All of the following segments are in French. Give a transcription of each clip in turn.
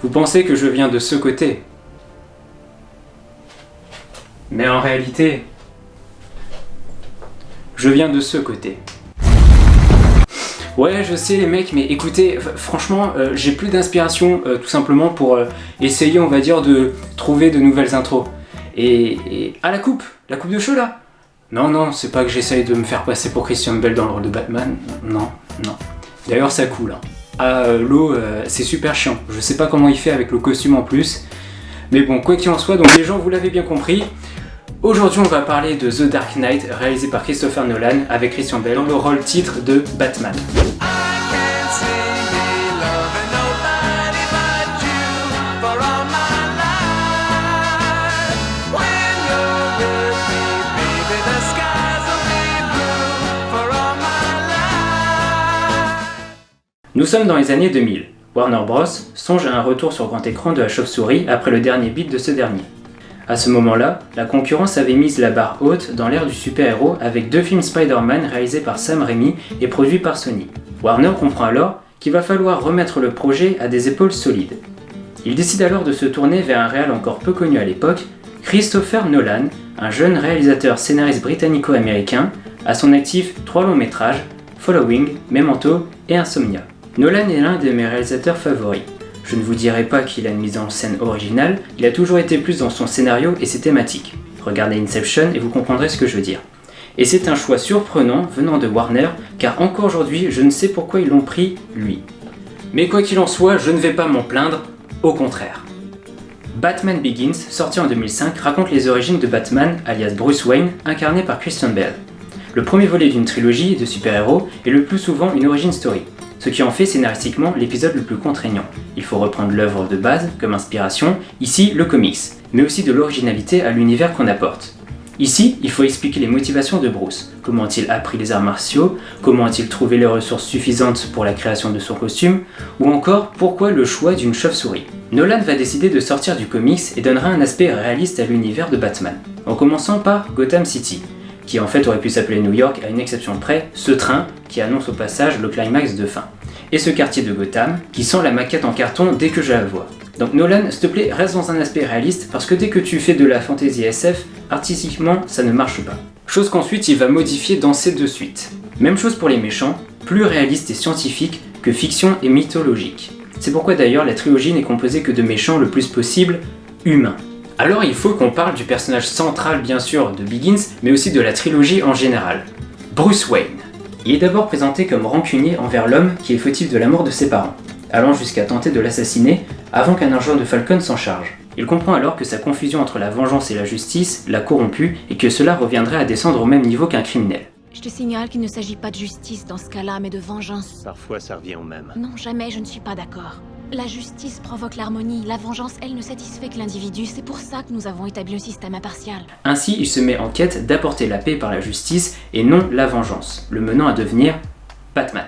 Vous pensez que je viens de ce côté. Mais en réalité, je viens de ce côté. Ouais, je sais les mecs, mais écoutez, franchement, j'ai plus d'inspiration tout simplement pour essayer, on va dire, de trouver de nouvelles intros. Et la coupe de cheveux là. Non, c'est pas que j'essaye de me faire passer pour Christian Bale dans le rôle de Batman, non. D'ailleurs, ça coule. Hein. L'eau, c'est super chiant. Je sais pas comment il fait avec le costume en plus. Mais bon, quoi qu'il en soit, donc les gens, vous l'avez bien compris. Aujourd'hui, on va parler de The Dark Knight, réalisé par Christopher Nolan, avec Christian Bale dans le rôle titre de Batman. Nous sommes dans les années 2000. Warner Bros. Songe à un retour sur grand écran de la chauve-souris après le dernier beat de ce dernier. À ce moment-là, la concurrence avait mis la barre haute dans l'ère du super-héros avec 2 films Spider-Man réalisés par Sam Raimi et produits par Sony. Warner comprend alors qu'il va falloir remettre le projet à des épaules solides. Il décide alors de se tourner vers un réal encore peu connu à l'époque, Christopher Nolan, un jeune réalisateur scénariste britannico-américain, à son actif 3 longs métrages, Following, Memento et Insomnia. Nolan est l'un de mes réalisateurs favoris. Je ne vous dirai pas qu'il a une mise en scène originale, il a toujours été plus dans son scénario et ses thématiques. Regardez Inception et vous comprendrez ce que je veux dire. Et c'est un choix surprenant venant de Warner, car encore aujourd'hui, je ne sais pourquoi ils l'ont pris lui. Mais quoi qu'il en soit, je ne vais pas m'en plaindre, au contraire. Batman Begins, sorti en 2005, raconte les origines de Batman, alias Bruce Wayne, incarné par Christian Bale. Le premier volet d'une trilogie de super-héros est le plus souvent une origin story, ce qui en fait scénaristiquement l'épisode le plus contraignant. Il faut reprendre l'œuvre de base comme inspiration, ici le comics, mais aussi de l'originalité à l'univers qu'on apporte. Ici, il faut expliquer les motivations de Bruce. Comment a-t-il appris les arts martiaux? Comment a-t-il trouvé les ressources suffisantes pour la création de son costume? Ou encore, pourquoi le choix d'une chauve-souris? Nolan va décider de sortir du comics et donnera un aspect réaliste à l'univers de Batman, en commençant par Gotham City, qui en fait aurait pu s'appeler New York à une exception près, ce train qui annonce au passage le climax de fin. Et ce quartier de Gotham, qui sent la maquette en carton dès que je la vois. Donc Nolan, s'il te plaît, reste dans un aspect réaliste, parce que dès que tu fais de la fantasy SF, artistiquement, ça ne marche pas. Chose qu'ensuite il va modifier dans ces 2 suites. Même chose pour les méchants, plus réalistes et scientifiques que fiction et mythologique. C'est pourquoi d'ailleurs la trilogie n'est composée que de méchants le plus possible humains. Alors il faut qu'on parle du personnage central bien sûr de Begins, mais aussi de la trilogie en général. Bruce Wayne. Il est d'abord présenté comme rancunier envers l'homme qui est fautif de la mort de ses parents, allant jusqu'à tenter de l'assassiner avant qu'un agent de Falcon s'en charge. Il comprend alors que sa confusion entre la vengeance et la justice l'a corrompu et que cela reviendrait à descendre au même niveau qu'un criminel. Je te signale qu'il ne s'agit pas de justice dans ce cas-là, mais de vengeance. Parfois ça revient au même. Non, jamais, je ne suis pas d'accord. La justice provoque l'harmonie, la vengeance, elle, ne satisfait que l'individu, c'est pour ça que nous avons établi un système impartial. Ainsi, il se met en quête d'apporter la paix par la justice et non la vengeance, le menant à devenir Batman.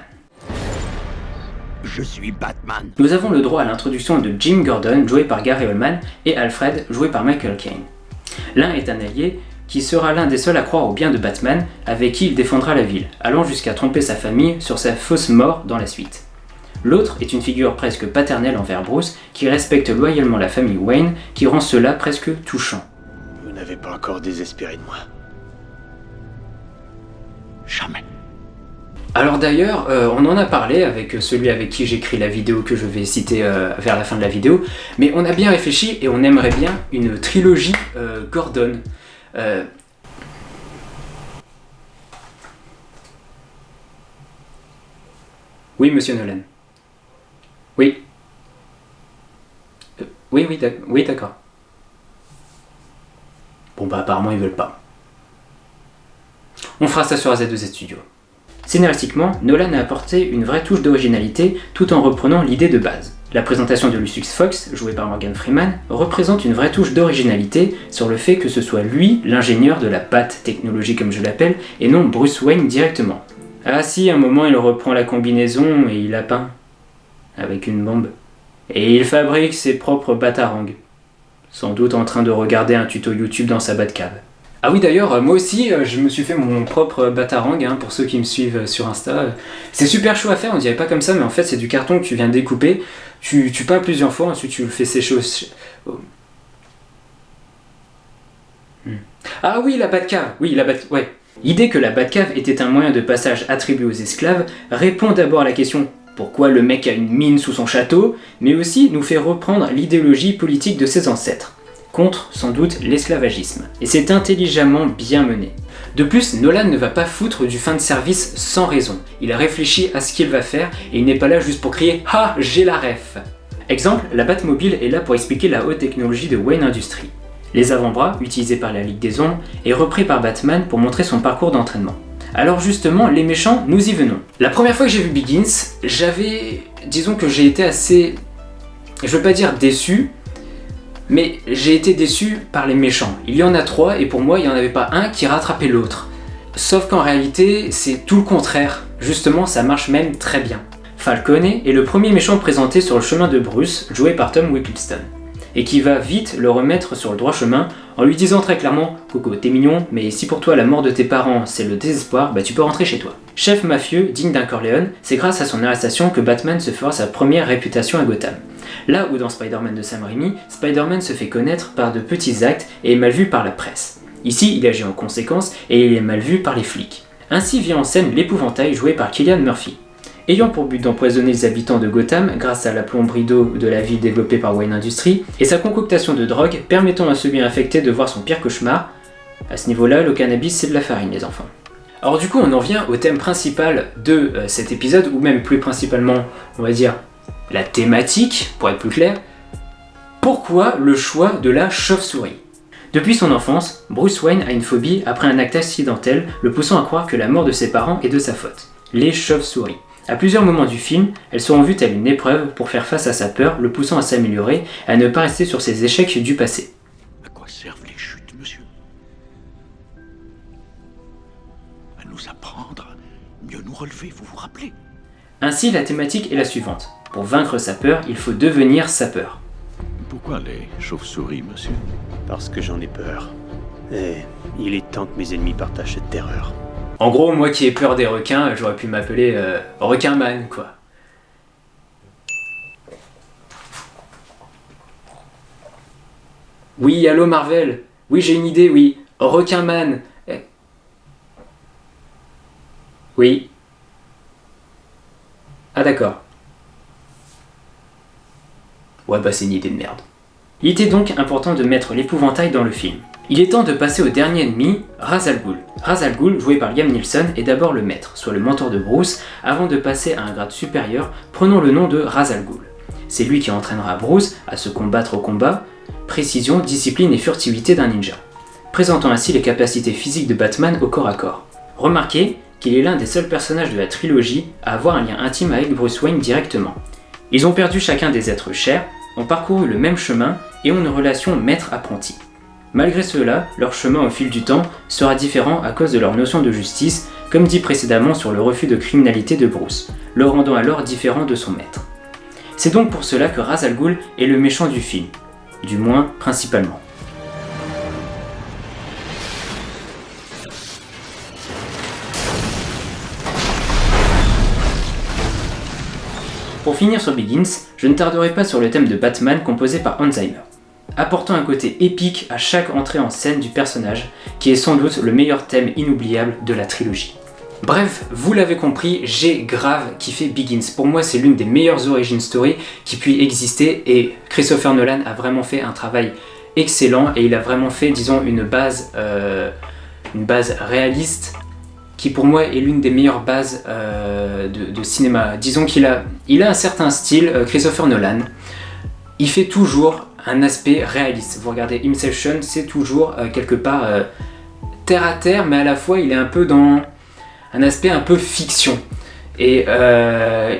Je suis Batman. Nous avons le droit à l'introduction de Jim Gordon, joué par Gary Oldman, et Alfred, joué par Michael Caine. L'un est un allié qui sera l'un des seuls à croire au bien de Batman, avec qui il défendra la ville, allant jusqu'à tromper sa famille sur sa fausse mort dans la suite. L'autre est une figure presque paternelle envers Bruce, qui respecte loyalement la famille Wayne, qui rend cela presque touchant. Vous n'avez pas encore désespéré de moi. Jamais. Alors d'ailleurs, on en a parlé avec celui avec qui j'écris la vidéo que je vais citer vers la fin de la vidéo, mais on a bien réfléchi et on aimerait bien une trilogie Gordon. Oui, monsieur Nolan. Oui. Oui, d'accord. Bon bah apparemment ils veulent pas. On fera ça sur AZ2Z Studio. Scénaristiquement, Nolan a apporté une vraie touche d'originalité tout en reprenant l'idée de base. La présentation de Lucius Fox, joué par Morgan Freeman, représente une vraie touche d'originalité sur le fait que ce soit lui l'ingénieur de la patte technologie comme je l'appelle, et non Bruce Wayne directement. Ah si, à un moment il reprend la combinaison et il la peint. Avec une bombe. Et il fabrique ses propres batarangs. Sans doute en train de regarder un tuto YouTube dans sa Batcave. Ah oui d'ailleurs, moi aussi je me suis fait mon propre batarang, hein, pour ceux qui me suivent sur Insta. C'est super chaud à faire, on dirait pas comme ça, mais en fait c'est du carton que tu viens découper, tu peins plusieurs fois, ensuite tu le fais sécher au... Ah oui, la Batcave, ouais. L'idée que la Batcave était un moyen de passage attribué aux esclaves répond d'abord à la question pourquoi le mec a une mine sous son château, mais aussi nous fait reprendre l'idéologie politique de ses ancêtres, contre sans doute l'esclavagisme. Et c'est intelligemment bien mené. De plus, Nolan ne va pas foutre du fin de service sans raison. Il a réfléchi à ce qu'il va faire et il n'est pas là juste pour crier « Ah, j'ai la ref !» Exemple, la Batmobile est là pour expliquer la haute technologie de Wayne Industries. Les avant-bras, utilisés par la Ligue des Ombres, est repris par Batman pour montrer son parcours d'entraînement. Alors justement, les méchants, nous y venons. La première fois que j'ai vu Begins, disons que j'ai été assez... Je veux pas dire déçu, mais j'ai été déçu par les méchants. Il y en a 3 et pour moi, il n'y en avait pas un qui rattrapait l'autre. Sauf qu'en réalité, c'est tout le contraire. Justement, ça marche même très bien. Falcone est le premier méchant présenté sur le chemin de Bruce, joué par Tom Hiddleston, et qui va vite le remettre sur le droit chemin en lui disant très clairement « Coco, t'es mignon, mais si pour toi la mort de tes parents c'est le désespoir, bah tu peux rentrer chez toi ». Chef mafieux, digne d'un Corleone, c'est grâce à son arrestation que Batman se fera sa première réputation à Gotham. Là où dans Spider-Man de Sam Raimi, Spider-Man se fait connaître par de petits actes et est mal vu par la presse. Ici, il agit en conséquence et il est mal vu par les flics. Ainsi vient en scène l'épouvantail joué par Cillian Murphy. Ayant pour but d'empoisonner les habitants de Gotham grâce à la plomberie d'eau de la ville développée par Wayne Industries et sa concoctation de drogue permettant à celui infecté de voir son pire cauchemar. À ce niveau-là, le cannabis c'est de la farine les enfants. Alors du coup on en vient au thème principal de cet épisode, ou même plus principalement, on va dire, la thématique, pour être plus clair. Pourquoi le choix de la chauve-souris ? Depuis son enfance, Bruce Wayne a une phobie après un acte accidentel le poussant à croire que la mort de ses parents est de sa faute. Les chauves-souris. À plusieurs moments du film, elles seront vues telle une épreuve pour faire face à sa peur, le poussant à s'améliorer et à ne pas rester sur ses échecs du passé. À quoi servent les chutes, monsieur? À nous apprendre à mieux nous relever, vous vous rappelez? Ainsi, la thématique est la suivante. Pour vaincre sa peur, il faut devenir sa peur. Pourquoi les chauves-souris, monsieur? Parce que j'en ai peur. Et il est temps que mes ennemis partagent cette terreur. En gros, moi qui ai peur des requins, j'aurais pu m'appeler Requinman, quoi. Oui, allô Marvel. Oui, j'ai une idée, oui. Requinman. Oui. Ah d'accord. Ouais bah c'est une idée de merde. Il était donc important de mettre l'épouvantail dans le film. Il est temps de passer au dernier ennemi, Ra's al Ghul. Ra's al Ghul, joué par Liam Neeson, est d'abord le maître, soit le mentor de Bruce, avant de passer à un grade supérieur, prenant le nom de Ra's al Ghul. C'est lui qui entraînera Bruce à se combattre au combat, précision, discipline et furtivité d'un ninja, présentant ainsi les capacités physiques de Batman au corps à corps. Remarquez qu'il est l'un des seuls personnages de la trilogie à avoir un lien intime avec Bruce Wayne directement. Ils ont perdu chacun des êtres chers, ont parcouru le même chemin et ont une relation maître-apprenti. Malgré cela, leur chemin au fil du temps sera différent à cause de leur notion de justice, comme dit précédemment sur le refus de criminalité de Bruce, le rendant alors différent de son maître. C'est donc pour cela que Ra's al Ghul est le méchant du film, du moins principalement. Pour finir sur Begins, je ne tarderai pas sur le thème de Batman composé par Hans Zimmer, apportant un côté épique à chaque entrée en scène du personnage, qui est sans doute le meilleur thème inoubliable de la trilogie. Bref, vous l'avez compris, j'ai grave kiffé Begins. Pour moi, c'est l'une des meilleures origin story qui puisse exister et Christopher Nolan a vraiment fait un travail excellent et il a vraiment fait, disons, une base réaliste qui pour moi est l'une des meilleures bases de cinéma. Disons qu'il a un certain style, Christopher Nolan. Il fait toujours un aspect réaliste. Vous regardez Inception, c'est toujours quelque part terre à terre, mais à la fois il est un peu dans un aspect un peu fiction. Et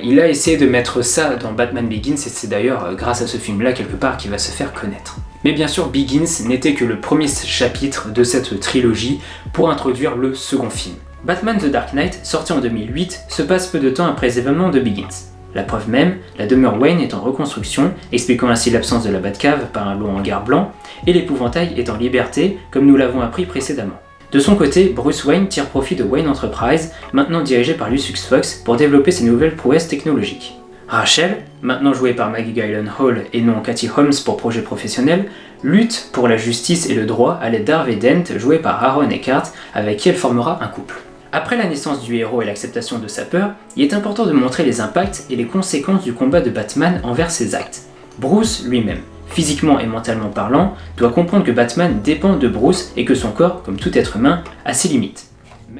il a essayé de mettre ça dans Batman Begins, et c'est d'ailleurs grâce à ce film-là quelque part qu'il va se faire connaître. Mais bien sûr, Begins n'était que le premier chapitre de cette trilogie pour introduire le second film. Batman The Dark Knight, sorti en 2008, se passe peu de temps après les événements de Begins. La preuve même, la demeure Wayne est en reconstruction, expliquant ainsi l'absence de la Batcave par un long hangar blanc, et l'épouvantail est en liberté, comme nous l'avons appris précédemment. De son côté, Bruce Wayne tire profit de Wayne Enterprise, maintenant dirigé par Lucius Fox, pour développer ses nouvelles prouesses technologiques. Rachel, maintenant jouée par Maggie Gyllenhaal et non Katie Holmes pour projet professionnel, lutte pour la justice et le droit à l'aide d'Harvey Dent, joué par Aaron Eckhart, avec qui elle formera un couple. Après la naissance du héros et l'acceptation de sa peur, il est important de montrer les impacts et les conséquences du combat de Batman envers ses actes. Bruce lui-même, physiquement et mentalement parlant, doit comprendre que Batman dépend de Bruce et que son corps, comme tout être humain, a ses limites.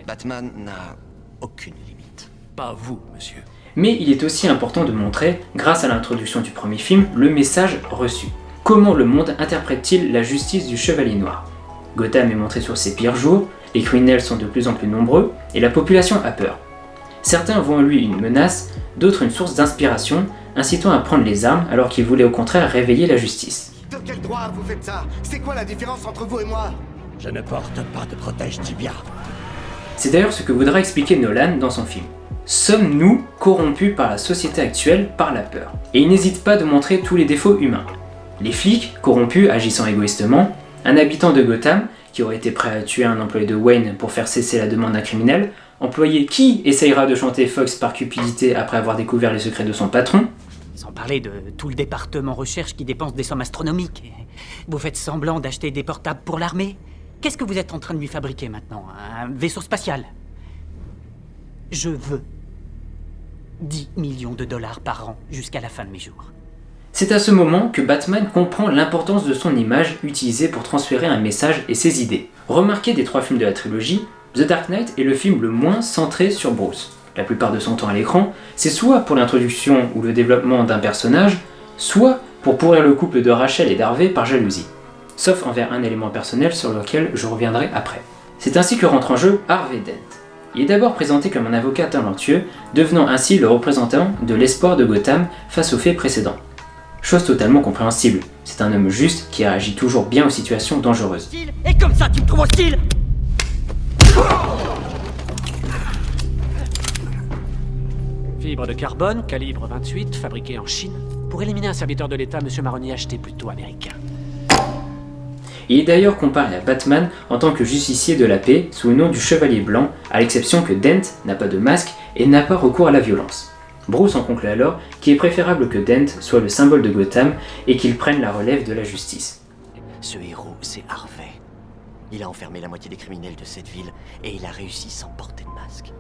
Batman n'a aucune limite. Pas vous, monsieur. Mais il est aussi important de montrer, grâce à l'introduction du premier film, le message reçu. Comment le monde interprète-t-il la justice du Chevalier Noir ? Gotham est montré sur ses pires jours, les criminels sont de plus en plus nombreux, et la population a peur. Certains voient en lui une menace, d'autres une source d'inspiration, incitant à prendre les armes alors qu'il voulait au contraire réveiller la justice. De quel droit vous faites ça? C'est quoi la différence entre vous et moi? Je ne porte pas de protège-tibia. C'est d'ailleurs ce que voudra expliquer Nolan dans son film. Sommes-nous corrompus par la société actuelle par la peur? Et il n'hésite pas de montrer tous les défauts humains. Les flics, corrompus, agissant égoïstement, un habitant de Gotham, qui aurait été prêt à tuer un employé de Wayne pour faire cesser la demande d'un criminel, employé qui essayera de chanter Fox par cupidité après avoir découvert les secrets de son patron. Sans parler de tout le département recherche qui dépense des sommes astronomiques. Vous faites semblant d'acheter des portables pour l'armée? Qu'est-ce que vous êtes en train de lui fabriquer maintenant? Un vaisseau spatial? Je veux 10 millions de dollars par an jusqu'à la fin de mes jours. C'est à ce moment que Batman comprend l'importance de son image utilisée pour transférer un message et ses idées. Remarquez des 3 films de la trilogie, The Dark Knight est le film le moins centré sur Bruce. La plupart de son temps à l'écran, c'est soit pour l'introduction ou le développement d'un personnage, soit pour pourrir le couple de Rachel et d'Harvey par jalousie. Sauf envers un élément personnel sur lequel je reviendrai après. C'est ainsi que rentre en jeu Harvey Dent. Il est d'abord présenté comme un avocat talentueux, devenant ainsi le représentant de l'espoir de Gotham face aux faits précédents. Chose totalement compréhensible, c'est un homme juste qui réagit toujours bien aux situations dangereuses. Et comme ça, tu me trouves hostile? Fibre de carbone, calibre 28, fabriqué en Chine. Pour éliminer un serviteur de l'État, M. Maroni a acheté plutôt américain. Il est d'ailleurs comparé à Batman en tant que justicier de la paix sous le nom du Chevalier Blanc, à l'exception que Dent n'a pas de masque et n'a pas recours à la violence. Bruce en conclut alors qu'il est préférable que Dent soit le symbole de Gotham et qu'il prenne la relève de la justice. Ce héros, c'est Harvey. Il a enfermé la moitié des criminels de cette ville et il a réussi sans porter de masque.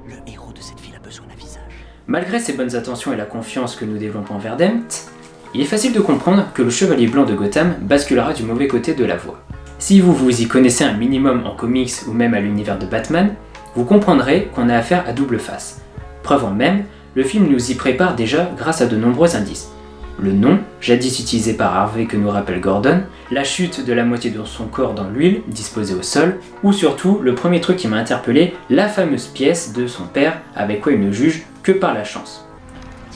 Le héros de cette ville a besoin d'un visage. Malgré ses bonnes intentions et la confiance que nous développons envers Dent, il est facile de comprendre que le Chevalier Blanc de Gotham basculera du mauvais côté de la voie. Si vous y connaissez un minimum en comics ou même à l'univers de Batman, vous comprendrez qu'on a affaire à double face. Preuve en même, le film nous y prépare déjà grâce à de nombreux indices. Le nom, jadis utilisé par Harvey que nous rappelle Gordon, la chute de la moitié de son corps dans l'huile, disposée au sol, ou surtout, le premier truc qui m'a interpellé, la fameuse pièce de son père, avec quoi il ne juge que par la chance.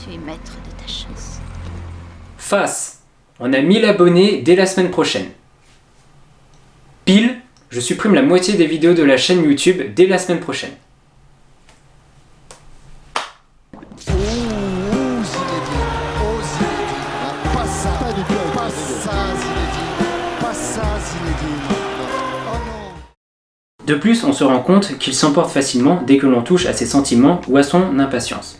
Tu es maître de ta chance. Face, on a 1000 abonnés dès la semaine prochaine. Pile, je supprime la moitié des vidéos de la chaîne YouTube dès la semaine prochaine. De plus, on se rend compte qu'il s'emporte facilement dès que l'on touche à ses sentiments ou à son impatience.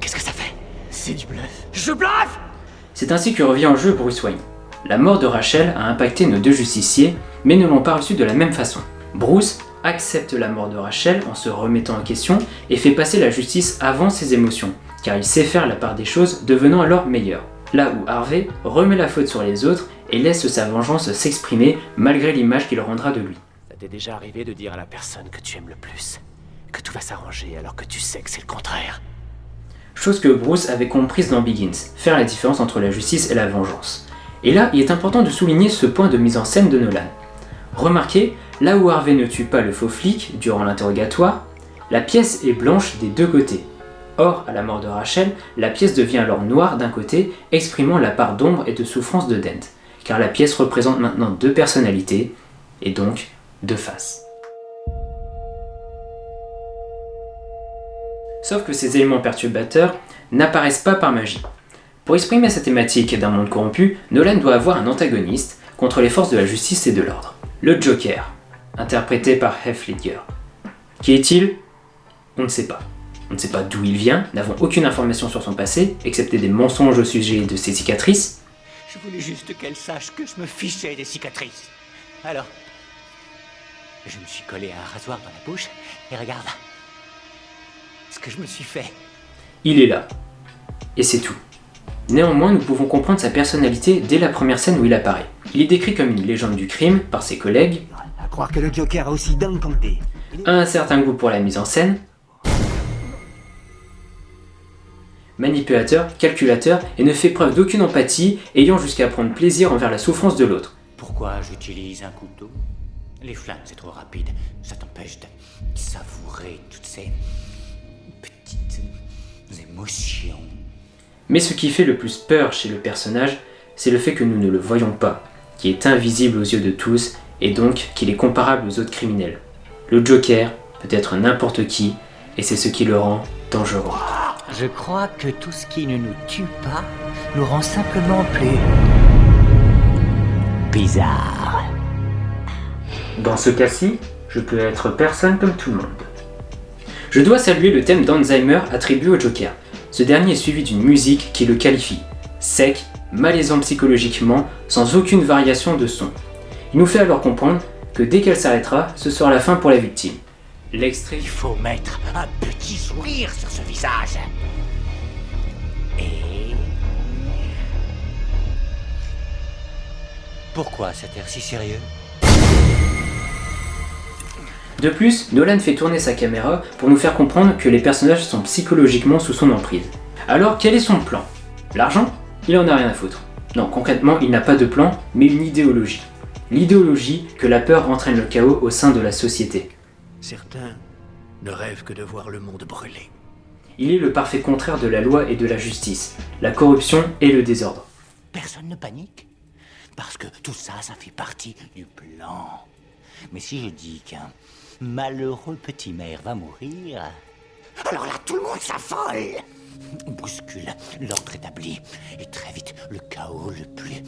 Qu'est-ce que ça fait? C'est du bluff. Je bluffe! C'est ainsi que revient en jeu Bruce Wayne. La mort de Rachel a impacté nos 2 justiciers, mais ne l'ont pas reçu de la même façon. Bruce accepte la mort de Rachel en se remettant en question et fait passer la justice avant ses émotions, car il sait faire la part des choses, devenant alors meilleur. Là où Harvey remet la faute sur les autres et laisse sa vengeance s'exprimer malgré l'image qu'il rendra de lui. Ça t'est déjà arrivé de dire à la personne que tu aimes le plus que tout va s'arranger alors que tu sais que c'est le contraire? Chose que Bruce avait comprise dans Begins, faire la différence entre la justice et la vengeance. Et là, il est important de souligner ce point de mise en scène de Nolan. Remarquez, là où Harvey ne tue pas le faux flic durant l'interrogatoire, la pièce est blanche des 2 côtés. Or, à la mort de Rachel, la pièce devient alors noire d'un côté, exprimant la part d'ombre et de souffrance de Dent, car la pièce représente maintenant 2 personnalités, et donc 2 faces. Sauf que ces éléments perturbateurs n'apparaissent pas par magie. Pour exprimer sa thématique d'un monde corrompu, Nolan doit avoir un antagoniste contre les forces de la justice et de l'ordre. Le Joker, interprété par Heath Ledger. Qui est-il? On ne sait pas. On ne sait pas d'où il vient, n'avons aucune information sur son passé, excepté des mensonges au sujet de ses cicatrices. Je voulais juste qu'elle sache que je me fichais des cicatrices. Alors, je me suis collé un rasoir dans la bouche, et regarde ce que je me suis fait. Il est là. Et c'est tout. Néanmoins, nous pouvons comprendre sa personnalité dès la première scène où il apparaît. Il est décrit comme une légende du crime par ses collègues, À croire que le Joker a aussi dingue qu'en t'es. a un certain goût pour la mise en scène, manipulateur, calculateur et ne fait preuve d'aucune empathie, ayant jusqu'à prendre plaisir envers la souffrance de l'autre. Pourquoi j'utilise un couteau? Les flingues, c'est trop rapide. Ça t'empêche de savourer toutes ces petites émotions. Mais ce qui fait le plus peur chez le personnage, c'est le fait que nous ne le voyons pas, qui est invisible aux yeux de tous, et donc qu'il est comparable aux autres criminels. Le Joker peut être n'importe qui, et c'est ce qui le rend dangereux. Je crois que tout ce qui ne nous tue pas nous rend simplement plus bizarre. Dans ce cas-ci, je peux être personne comme tout le monde. Je dois saluer le thème d'Alzheimer attribué au Joker. Ce dernier est suivi d'une musique qui le qualifie. Sec, malaisant psychologiquement, sans aucune variation de son. Il nous fait alors comprendre que dès qu'elle s'arrêtera, ce sera la fin pour la victime. L'extrait... Il faut mettre un petit sourire sur ce visage. Et... Pourquoi cet air si sérieux? De plus, Nolan fait tourner sa caméra pour nous faire comprendre que les personnages sont psychologiquement sous son emprise. Alors, quel est son plan? L'argent? Il en a rien à foutre. Non, concrètement, il n'a pas de plan, mais une idéologie. L'idéologie que la peur entraîne le chaos au sein de la société. Certains ne rêvent que de voir le monde brûler. Il est le parfait contraire de la loi et de la justice, la corruption et le désordre. Personne ne panique? Parce que tout ça, ça fait partie du plan. Mais si je dis qu'un malheureux petit maire va mourir, alors là, tout le monde s'affole. On bouscule l'ordre établi, et très vite, le chaos le plus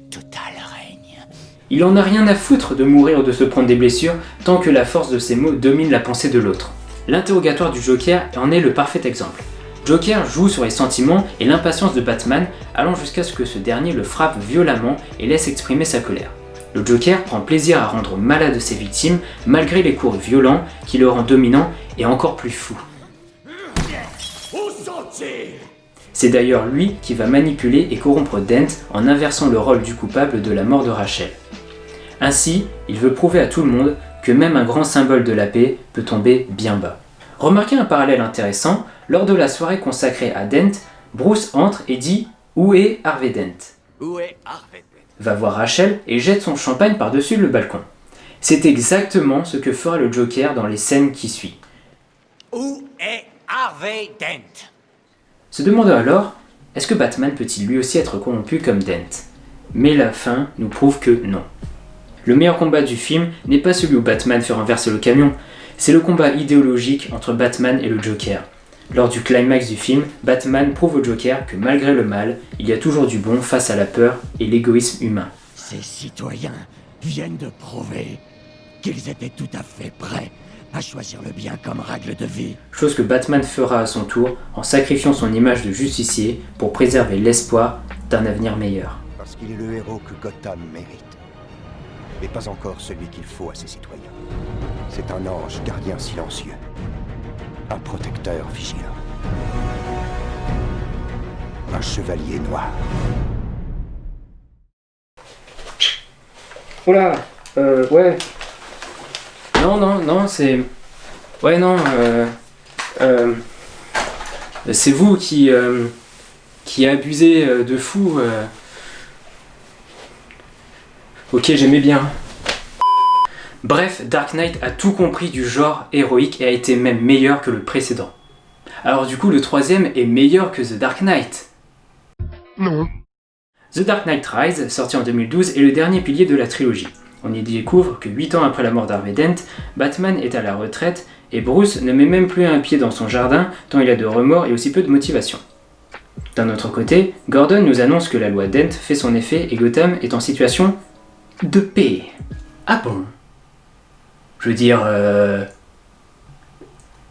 total règne. Il en a rien à foutre de mourir ou de se prendre des blessures tant que la force de ses mots domine la pensée de l'autre. L'interrogatoire du Joker en est le parfait exemple. Joker joue sur les sentiments et l'impatience de Batman, allant jusqu'à ce que ce dernier le frappe violemment et laisse exprimer sa colère. Le Joker prend plaisir à rendre malade ses victimes malgré les coups violents qui le rendent dominant et encore plus fou. C'est d'ailleurs lui qui va manipuler et corrompre Dent en inversant le rôle du coupable de la mort de Rachel. Ainsi, il veut prouver à tout le monde que même un grand symbole de la paix peut tomber bien bas. Remarquez un parallèle intéressant, lors de la soirée consacrée à Dent, Bruce entre et dit « Où est Harvey Dent ?» Où est Harvey Dent? Va voir Rachel et jette son champagne par-dessus le balcon. C'est exactement ce que fera le Joker dans les scènes qui suivent. Où est Harvey Dent? Se demandons alors, est-ce que Batman peut-il lui aussi être corrompu comme Dent? Mais la fin nous prouve que non. Le meilleur combat du film n'est pas celui où Batman fait renverser le camion, c'est le combat idéologique entre Batman et le Joker. Lors du climax du film, Batman prouve au Joker que malgré le mal, il y a toujours du bon face à la peur et l'égoïsme humain. Ces citoyens viennent de prouver qu'ils étaient tout à fait prêts à choisir le bien comme règle de vie. Chose que Batman fera à son tour en sacrifiant son image de justicier pour préserver l'espoir d'un avenir meilleur. Parce qu'il est le héros que Gotham mérite. Mais pas encore celui qu'il faut à ses citoyens. C'est un ange gardien silencieux. Un protecteur vigilant. Un chevalier noir. Oula, ouais. Non, c'est... Ouais, non, c'est vous qui abusez de fou. Ok, j'aimais bien. Bref, Dark Knight a tout compris du genre héroïque et a été même meilleur que le précédent. Alors du coup, le troisième est meilleur que The Dark Knight. Non. The Dark Knight Rises, sorti en 2012, est le dernier pilier de la trilogie. On y découvre que 8 ans après la mort d'Harvey Dent, Batman est à la retraite et Bruce ne met même plus un pied dans son jardin tant il a de remords et aussi peu de motivation. D'un autre côté, Gordon nous annonce que la loi Dent fait son effet et Gotham est en situation de paix. Ah bon? Je veux dire...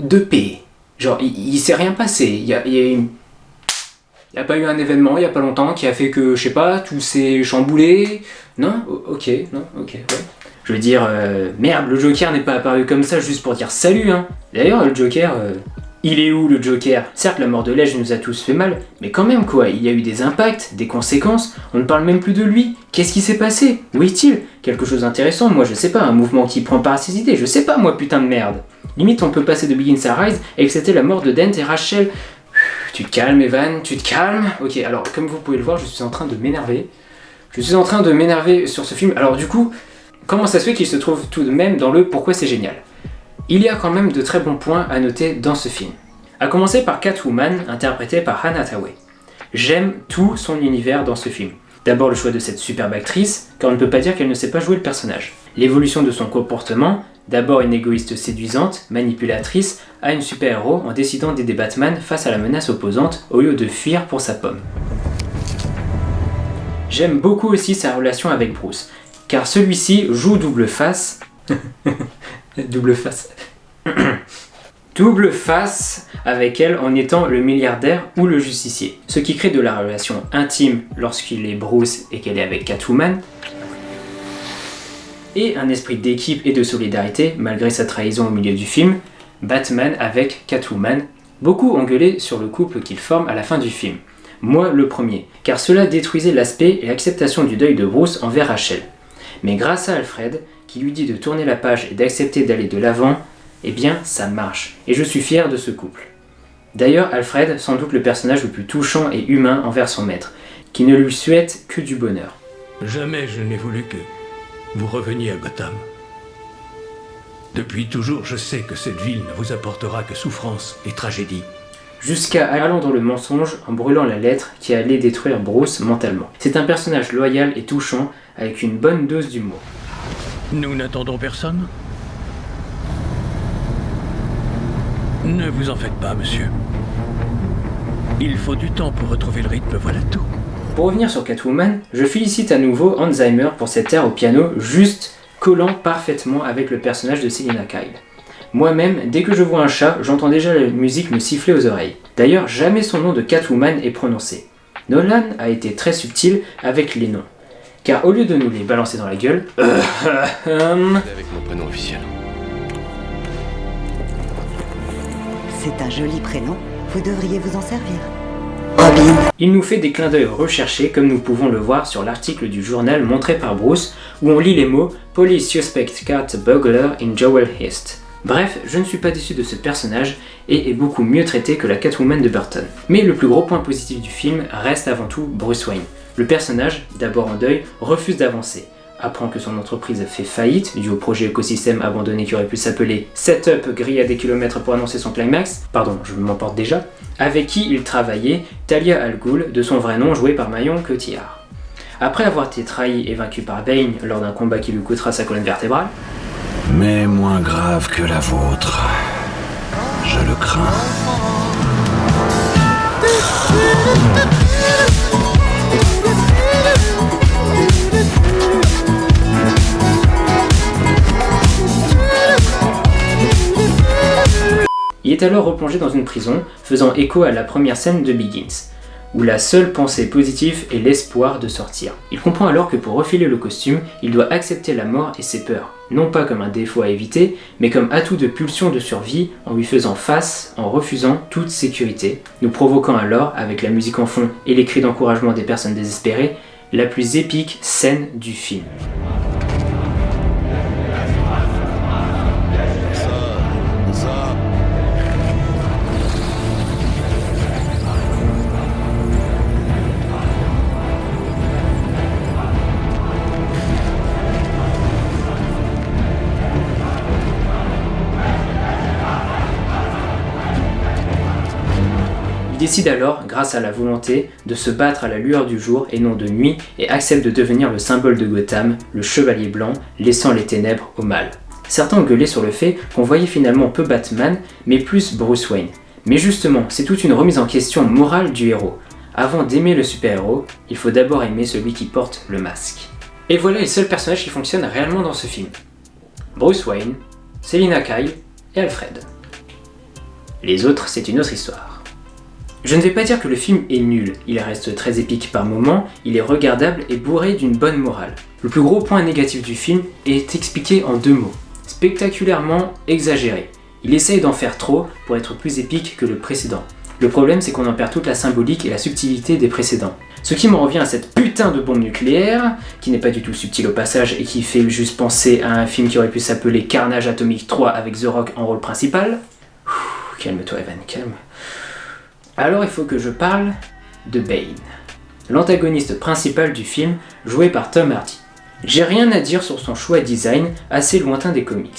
de paix. Genre, il s'est rien passé. Il y a pas eu un événement il y a pas longtemps qui a fait que, je sais pas, tout s'est chamboulé. Non? Ok, non, ok, ouais. Je veux dire, merde, le Joker n'est pas apparu comme ça juste pour dire salut, hein. D'ailleurs, le Joker, il est où le Joker? Certes, la mort de Ledge nous a tous fait mal, mais quand même quoi, il y a eu des impacts, des conséquences, on ne parle même plus de lui. Qu'est-ce qui s'est passé? Où est-il? Quelque chose d'intéressant, moi je sais pas, un mouvement qui prend part à ses idées, je sais pas moi, putain de merde. Limite, on peut passer de Begins à Rise et que c'était la mort de Dent et Rachel. Tu te calmes, Evan, tu te calmes. Ok, alors, comme vous pouvez le voir, je suis en train de m'énerver. Je suis en train de m'énerver sur ce film. Alors du coup, comment ça se fait qu'il se trouve tout de même dans le pourquoi c'est génial? Il y a quand même de très bons points à noter dans ce film. A commencer par Catwoman, interprétée par Anne Hathaway. J'aime tout son univers dans ce film. D'abord le choix de cette superbe actrice, car on ne peut pas dire qu'elle ne sait pas jouer le personnage. L'évolution de son comportement, d'abord une égoïste séduisante, manipulatrice, à une super-héros en décidant d'aider Batman face à la menace opposante au lieu de fuir pour sa pomme. J'aime beaucoup aussi sa relation avec Bruce, car celui-ci joue double face... double face... double face avec elle en étant le milliardaire ou le justicier. Ce qui crée de la relation intime lorsqu'il est Bruce et qu'elle est avec Catwoman, et un esprit d'équipe et de solidarité malgré sa trahison au milieu du film, Batman avec Catwoman, beaucoup ont gueulé sur le couple qu'ils forment à la fin du film. Moi le premier, car cela détruisait l'aspect et l'acceptation du deuil de Bruce envers Rachel. Mais grâce à Alfred, qui lui dit de tourner la page et d'accepter d'aller de l'avant, eh bien ça marche, et je suis fier de ce couple. D'ailleurs Alfred, sans doute le personnage le plus touchant et humain envers son maître, qui ne lui souhaite que du bonheur. Jamais je n'ai voulu que vous reveniez à Gotham. Depuis toujours, je sais que cette ville ne vous apportera que souffrance et tragédie. Jusqu'à allant dans le mensonge en brûlant la lettre qui allait détruire Bruce mentalement. C'est un personnage loyal et touchant, avec une bonne dose d'humour. Nous n'attendons personne? Ne vous en faites pas, monsieur. Il faut du temps pour retrouver le rythme, voilà tout. Pour revenir sur Catwoman, je félicite à nouveau Hans Zimmer pour cet air au piano juste collant parfaitement avec le personnage de Selina Kyle. Moi-même, dès que je vois un chat, j'entends déjà la musique me siffler aux oreilles. D'ailleurs, jamais son nom de Catwoman est prononcé. Nolan a été très subtil avec les noms. Car au lieu de nous les balancer dans la gueule... Avec mon prénom officiel. C'est un joli prénom, vous devriez vous en servir. Il nous fait des clins d'œil recherchés comme nous pouvons le voir sur l'article du journal montré par Bruce où on lit les mots « Police suspect cat burglar in Jewel Heist ». Bref, je ne suis pas déçu de ce personnage et est beaucoup mieux traité que la Catwoman de Burton. Mais le plus gros point positif du film reste avant tout Bruce Wayne. Le personnage, d'abord en deuil, refuse d'avancer, apprend que son entreprise fait faillite dû au projet écosystème abandonné qui aurait pu s'appeler Setup grille à des kilomètres pour annoncer son climax, pardon, je m'emporte déjà, avec qui il travaillait, Talia al Ghul, de son vrai nom joué par Marion Cotillard. Après avoir été trahi et vaincu par Bane lors d'un combat qui lui coûtera sa colonne vertébrale, mais moins grave que la vôtre, je le crains. il est alors replongé dans une prison, faisant écho à la première scène de Begins, où la seule pensée positive est l'espoir de sortir. Il comprend alors que pour refiler le costume, il doit accepter la mort et ses peurs, non pas comme un défaut à éviter, mais comme atout de pulsion de survie en lui faisant face, en refusant toute sécurité, nous provoquant alors, avec la musique en fond et les cris d'encouragement des personnes désespérées, la plus épique scène du film. Il décide alors, grâce à la volonté, de se battre à la lueur du jour et non de nuit et accepte de devenir le symbole de Gotham, le chevalier blanc, laissant les ténèbres au mal. Certains ont gueulé sur le fait qu'on voyait finalement peu Batman, mais plus Bruce Wayne. Mais justement, c'est toute une remise en question morale du héros. Avant d'aimer le super-héros, il faut d'abord aimer celui qui porte le masque. Et voilà les seuls personnages qui fonctionnent réellement dans ce film. Bruce Wayne, Selina Kyle et Alfred. Les autres, c'est une autre histoire. Je ne vais pas dire que le film est nul, il reste très épique par moments, il est regardable et bourré d'une bonne morale. Le plus gros point négatif du film est expliqué en 2 mots. Spectaculairement exagéré. Il essaye d'en faire trop pour être plus épique que le précédent. Le problème, c'est qu'on en perd toute la symbolique et la subtilité des précédents. Ce qui m'en revient à cette putain de bombe nucléaire, qui n'est pas du tout subtile au passage et qui fait juste penser à un film qui aurait pu s'appeler Carnage Atomique 3 avec The Rock en rôle principal. Calme-toi Evan, calme. Alors il faut que je parle de Bane, l'antagoniste principal du film, joué par Tom Hardy. J'ai rien à dire sur son choix design assez lointain des comics,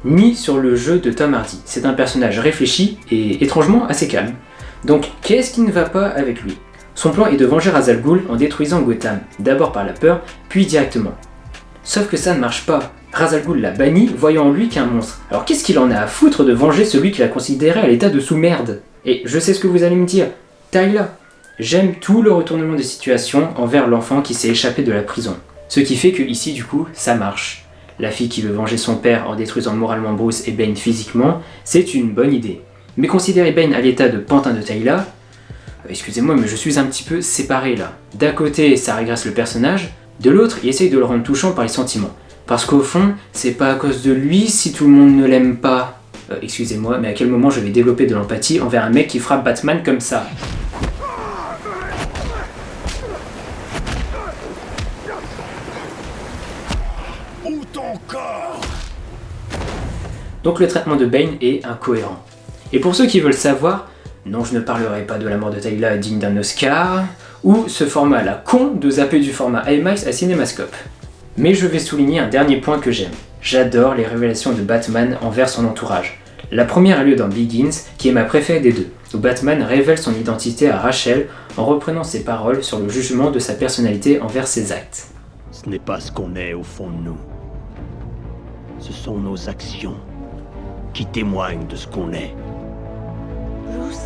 ni sur le jeu de Tom Hardy. C'est un personnage réfléchi et étrangement assez calme. Donc qu'est-ce qui ne va pas avec lui? Son plan est de venger Ra's al Ghul en détruisant Gotham, d'abord par la peur, puis directement. Sauf que ça ne marche pas. Ra's al Ghul l'a banni, voyant en lui qu'un monstre. Alors qu'est-ce qu'il en a à foutre de venger celui qu'il a considéré à l'état de sous-merde? Et je sais ce que vous allez me dire, Tyla. J'aime tout le retournement des situations envers l'enfant qui s'est échappé de la prison. Ce qui fait que ici du coup, ça marche. La fille qui veut venger son père en détruisant moralement Bruce et Bane physiquement, c'est une bonne idée. Mais considérer Bane à l'état de pantin de Tyla, excusez-moi mais je suis un petit peu séparé là. D'un côté ça régresse le personnage, de l'autre il essaye de le rendre touchant par les sentiments. Parce qu'au fond, c'est pas à cause de lui si tout le monde ne l'aime pas. Excusez-moi, mais à quel moment je vais développer de l'empathie envers un mec qui frappe Batman comme ça? Où ton corps? Donc le traitement de Bane est incohérent. Et pour ceux qui veulent savoir, non je ne parlerai pas de la mort de Tyla digne d'un Oscar, ou ce format à la con de zapper du format IMAX à Cinémascope. Mais je vais souligner un dernier point que j'aime. J'adore les révélations de Batman envers son entourage. La première a lieu dans Begins, qui est ma préférée des deux, où Batman révèle son identité à Rachel en reprenant ses paroles sur le jugement de sa personnalité envers ses actes. Ce n'est pas ce qu'on est au fond de nous. Ce sont nos actions qui témoignent de ce qu'on est. Bruce.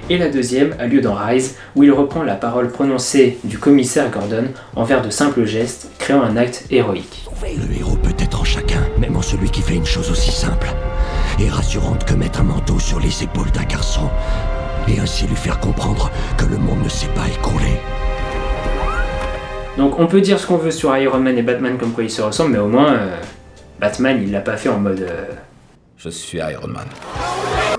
Et la deuxième a lieu dans Rise, où il reprend la parole prononcée du commissaire Gordon envers de simples gestes, créant un acte héroïque. Le héros peut être en chacun, même en celui qui fait une chose aussi simple et rassurante que mettre un manteau sur les épaules d'un garçon, et ainsi lui faire comprendre que le monde ne s'est pas écroulé. Donc on peut dire ce qu'on veut sur Iron Man et Batman comme quoi ils se ressemblent, mais au moins, Batman il l'a pas fait en mode... Je suis Iron Man.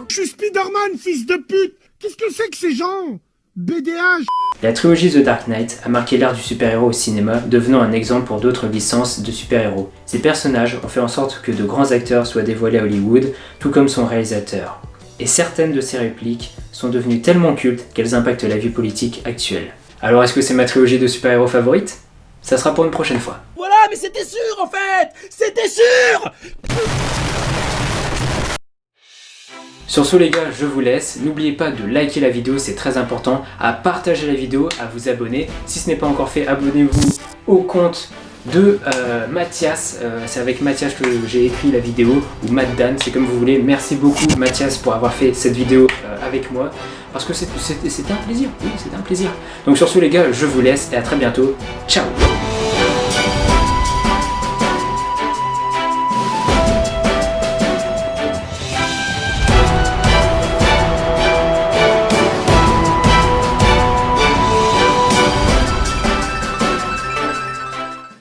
Je suis Spider-Man, fils de pute! Qu'est-ce que c'est que ces gens? BDH. La trilogie The Dark Knight a marqué l'art du super-héros au cinéma, devenant un exemple pour d'autres licences de super-héros. Ces personnages ont fait en sorte que de grands acteurs soient dévoilés à Hollywood, tout comme son réalisateur. Et certaines de ces répliques sont devenues tellement cultes qu'elles impactent la vie politique actuelle. Alors est-ce que c'est ma trilogie de super-héros favorite? Ça sera pour une prochaine fois. Voilà, mais c'était sûr en fait! C'était sûr! Sur ce les gars, je vous laisse. N'oubliez pas de liker la vidéo, c'est très important, à partager la vidéo, à vous abonner. Si ce n'est pas encore fait, abonnez-vous au compte de Mathias. C'est avec Mathias que j'ai écrit la vidéo, ou Matt Dan, c'est comme vous voulez. Merci beaucoup Mathias pour avoir fait cette vidéo avec moi, parce que c'était un plaisir, oui c'était un plaisir. Donc sur ce les gars, je vous laisse et à très bientôt. Ciao.